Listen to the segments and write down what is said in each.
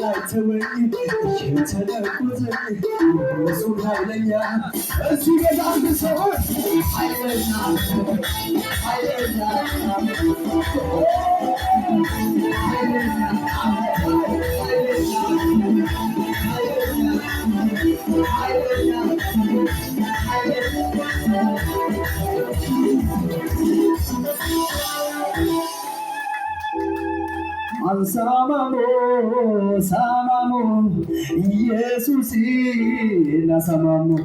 ላይ ተወኝ እየተለኩትኝ እሱ ኃይለኛ እሱ ገዛም ሰዎች ኃይለኛ ኃይለኛ Samamo, samamo, Yesusi na samamo.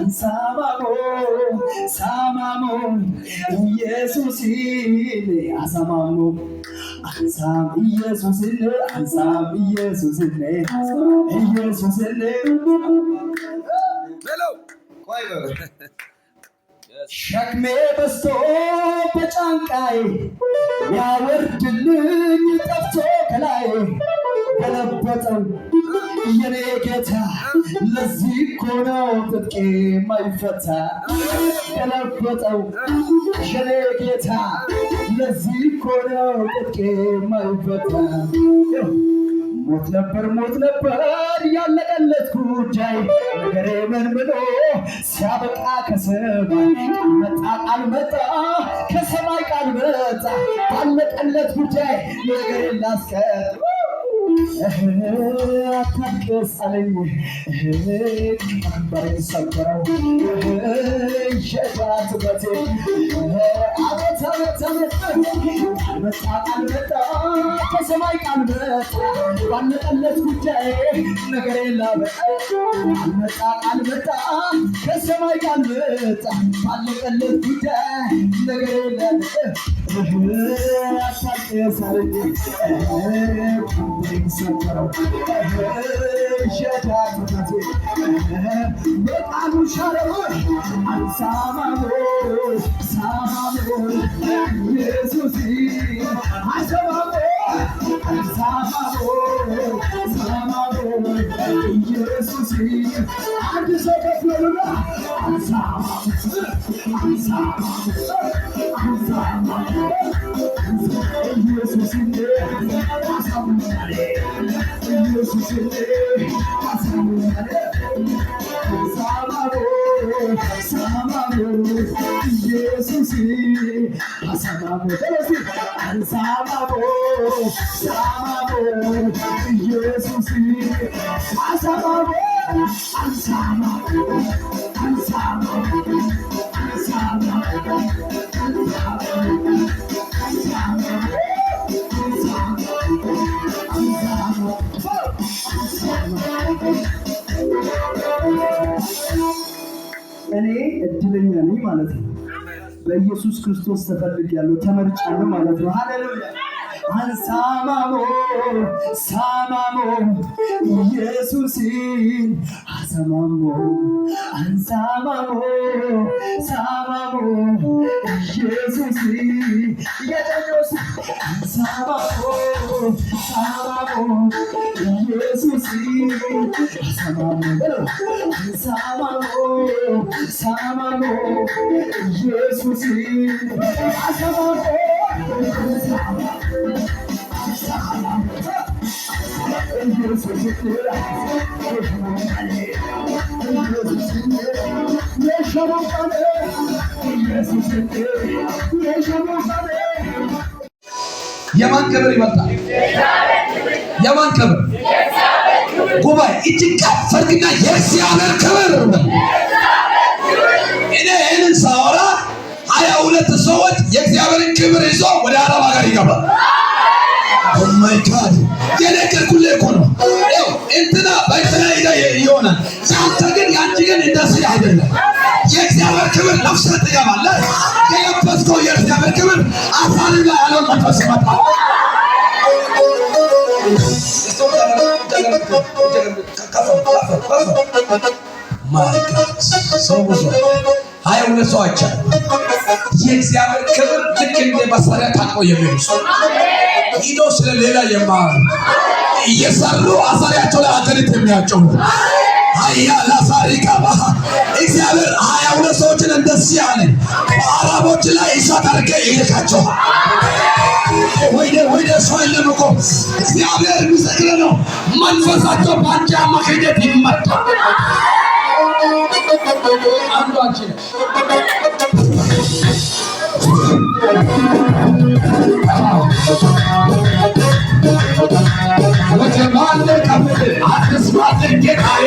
Samamo, samamo, Yesusi na samamo. Sam Yesusi ne, sam Yesusi ne, Yesusi ne. Hello, choir. ሸክሜ በዝቶ በጫንቃዬ ያወርድልኝ ጠፍቶ ከላይ ገለበጠው የኔ ጌታ ለዚህ እኮ ነው ትጥቄ የማይፈታ ገለበጠው የኔ ጌታ ለዚህ እኮ ነው ትጥቄ የማይፈታ ሞት ነበር ያለቀለት ጉዳይ ነገሬ ምን ብሎ ሲያበቃ ከሰማይ ቃል መጣ ከሰማይ ቃል መጣ ባለቀለት ጉዳይ ነገሬ ላስቀር አታልቅስ አለኝ ቀንበሬን ሰበረው ሸዳትበቴ አቤት አቤት አቤት ቃል መጣ ከሰማይ ቃል መጣ ባለቀለት ጉዳይ ነገሬን ላበቃ ቃል መጣ ከሰማይ ቃል መጣ ባለቀለት ጉዳይ ነገሬን ላበቃ አታልቅስ አለኝ ሰበረው ሸዳትበቴ በቃሉ ሻረው አንሳማሞ ሳማሞ ኢየሱስ አሰማሞ አንሳማሞ ሳማሞ ኢየሱስ አንድ ሰው ከፍለሉና አንሳማሞ አንሳማሞ አንሳማሞ ኢየሱስ እኔ እድለኛ ነኝ ማለት ነው። በኢየሱስ ክርስቶስ ተፈልጌያለሁ፣ ተመርጫለሁ ማለት ነው። ሃሌሉያ አንሳማሞ ሳማሞ ኢየሱስን አሰማሞ አንሳማሞ ሳማሞ ኢየሱስን የደኞስ አንሳማሞ ሳማሞ ኢየሱስን አሰማሞ አንሳማሞ ሳማሞ ኢየሱስን አሰማሞ የማን ክብር ይመጣል? የማን ክብር? ጉባኤ እጅግ ከፍ አድርግና የእግዚአብሔር ክብር። እኔ ይህንን ሳወራ 22 ሰዎች የእግዚአብሔርን ክብር ይዞ ወደ አረብ ሀገር ይገባል። ኦ ማይ ጋድ የነገርኩልህ እኮ ነው። ይኸው እንትና በእንትና ይሆናል። ያንቺ ግን እንደዚህ አይደለም። የእግዚአብሔር ክብር ለብሰህ ትገባለህ። የለበስከው የእግዚአብሔር ክብር አፋር ላይ ያለውን መንፈስ ይመጣል። ማይ ጋድ ሰው ብዙ 22 ሰዎች የእግዚአብሔር ክብር ልክ እንደ መሳሪያ ታጥቆ የሚይዙ ሂዶ ስለሌላ የማያወሩ እየሰሩ አሳሪያቸው ላይ አገሪት የሚያጨው አያላ ሳሪካ ባህ እግዚአብሔር 22 ሰዎችን እንደዚህ አለ፣ በአረቦች ላይ እሳት አድርጌ ይልካቸዋል። ወይኔ ሰው የለም እኮ እግዚአብሔር ምስክር ነው። መንፈሳቸው በአንቺ አማካኝነት ይመታል። አንዱ አንቺ ነሽ። ወጀማለ ከፍል አትስማት ጌታዬ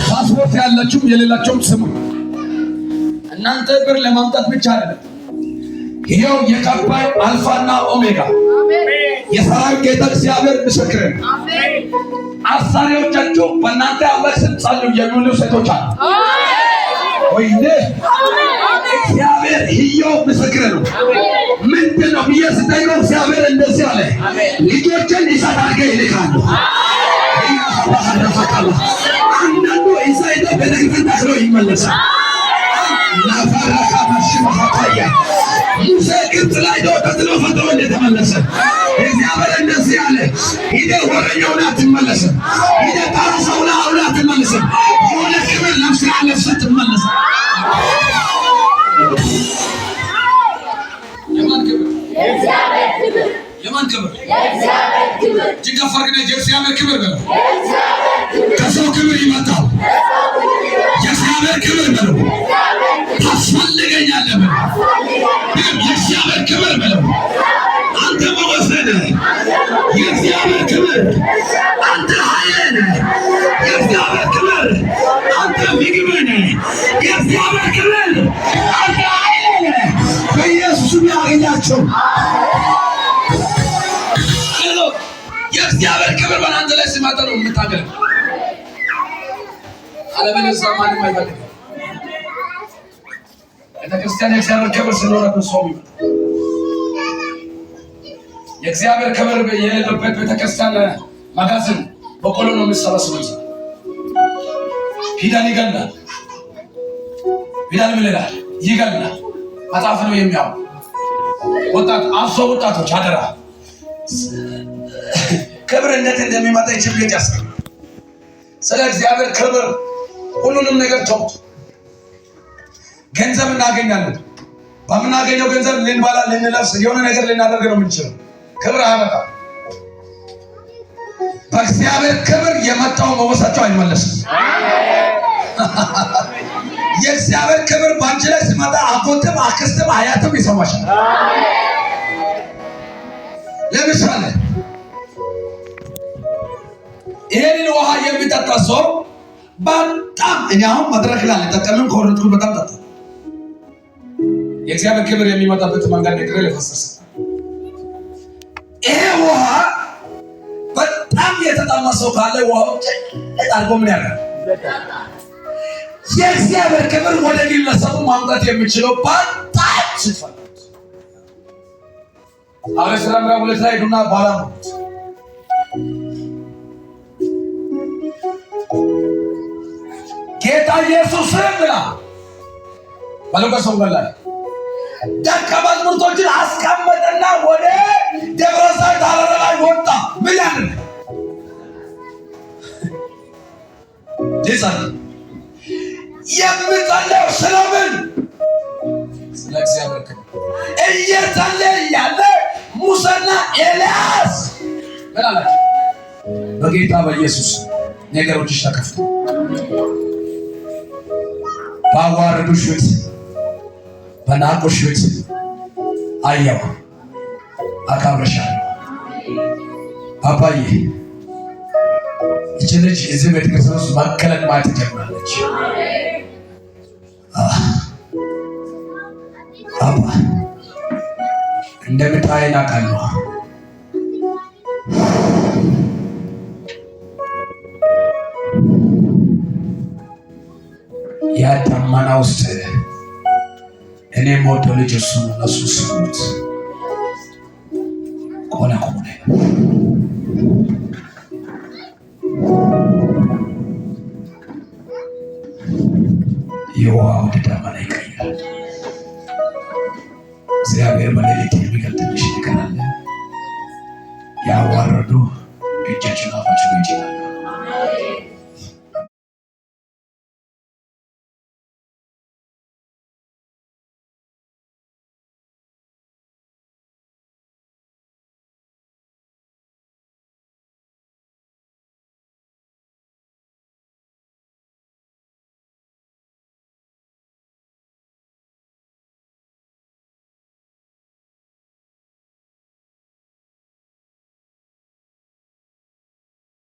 ፓስፖርት ያላችሁም የሌላችሁም ስሙ። እናንተ ብር ለማምጣት ብቻ አይደለም። ይሄው የከባይ አልፋና ኦሜጋ የሰራዊት ጌታ እግዚአብሔር ምስክር ነው። አሳሪዎቻችሁ በእናንተ አምላክ ስም ጸልዩ የሚሉ ሴቶች አሉ። ወይኔ እግዚአብሔር ይሄው ምስክር ነው። ምንድን ነው ብዬ ስጠይቀው እግዚአብሔር እንደዚህ አለ፣ ልጆችን እሳት አድርጌ ይልካሉ። አንዳንዱ እዛ ሄዶ ቤተክርስቲያን ተክሎ ይመለሳል። ናፋራካ ማሽማታያ ሙሴ ግብፅ ላይ ተጥሎ ፈጥሮ እንደተመለሰ እግዚአብሔር እንደዚህ አለ፣ ሂደ ወረኛውን አትመለስም፣ ሂደ ታረሰውን አሁን አትመለስም። የሆነ ክብር ነፍስ ለብሰህ ትመለስ። የማን ክብር? የእግዚአብሔር ክብር። የማን ክብር? የእግዚአብሔር ክብር። ጅጋፋግነ የእግዚአብሔር ክብር ነው። ከሰው ክብር ይመጣል። የእግዚአብሔር ክብር ነው። ታስፈልገኛለህ በለው። የእግዚአብሔር ክብር በለው። አንተ መወሰን የእግዚአብሔር ክብር፣ አንተ ኃይል ነህ። የእግዚአብሔር ክብር አንተ ምግብ ነህ። የእግዚአብሔር ክብር አንተ ኃይል ነህ። በኢየሱስ ያገኛቸው የእግዚአብሔር ክብር በአንተ ላይ ሲመጣ ነው የምታገለግለው። አለበለዚያ ማንም አይፈልግም። ቤተክርስቲያን የእግዚአብሔር ክብር ስለሆነ ሰው ይመጣል። የእግዚአብሔር ክብር የሌለበት ቤተክርስቲያን መጋዘን በቆሎ ነው የሚሰበስበው። ፊደል ይገላል። ፊደል ምን ይላል? ይገላል። መጽሐፍ ነው የሚያው ወጣቶች አደራ ክብር እንዴት እንደሚመጣ ይችላል ያስቀር። ስለ እግዚአብሔር ክብር ሁሉንም ነገር ተውት። ገንዘብ እናገኛለን። በምናገኘው ገንዘብ ልንበላ፣ ልንለብስ፣ የሆነ ነገር ልናደርግ ነው የምንችለው። ክብር አያመጣም። በእግዚአብሔር ክብር የመጣው መወሳቸው አይመለስም። የእግዚአብሔር ክብር በአንቺ ላይ ሲመጣ አጎትም አክስትም አያትም ይሰማሻል። ለምሳሌ ይሄንን ውሃ የሚጠጣ ሰው በጣም እኔ አሁን መድረክ ላይ አልጠቀምም፣ ከወረድኩ በጣም ጠጣ። የእግዚአብሔር ክብር የሚመጣበት መንገድ ነገር ለፈሰሰ ይሄ ውሃ በጣም የተጠማ ሰው ካለ ውሃው አልቆ ምን ያደርጋል? የእግዚአብሔር ክብር ወደ ግለሰቡ ማምጣት የሚችለው በጣም ሲፈልግ አሁን ሰላም ጋር ሁለት ላይ ዱና ባላ ነው ጌታ ኢየሱስን ብላ በሉቃስ ወንጌል ላይ ደቀ መዛሙርቶችን አስቀመጠና ወደ ደብረ ዘይት ተራራ ላይ ወጣ። ምን ያህል ይጸልይ የምጸልየው ስለምን? ስለ እግዚአብሔር ክብር እየጸለየ ያለ ሙሴና ኤልያስ ምን አላቸው? በጌታ በኢየሱስ ነገሮችሽ ተከፍቶ ባዋረዱሽ ፊት በናቁሽ ፊት አየሁ አካብረሻለሁ። አባዬ እቺ ልጅ እዚህ ቤተክርስቲያን ውስጥ መከለል ማለት ጀምራለች። አባ እንደምታየን አውቃለሁ። ያ ደመና ውስጥ እኔ የምወደው ልጅ እሱ ነው። እነሱ ስሙት ኮነ ኮነ የውሃ ወደ ደመና ይቀይራል። እግዚአብሔር በሌሊት የሚገልጥልሽ ነገር አለ። ያዋረዱ እጃችን አፋቸው ይችላል።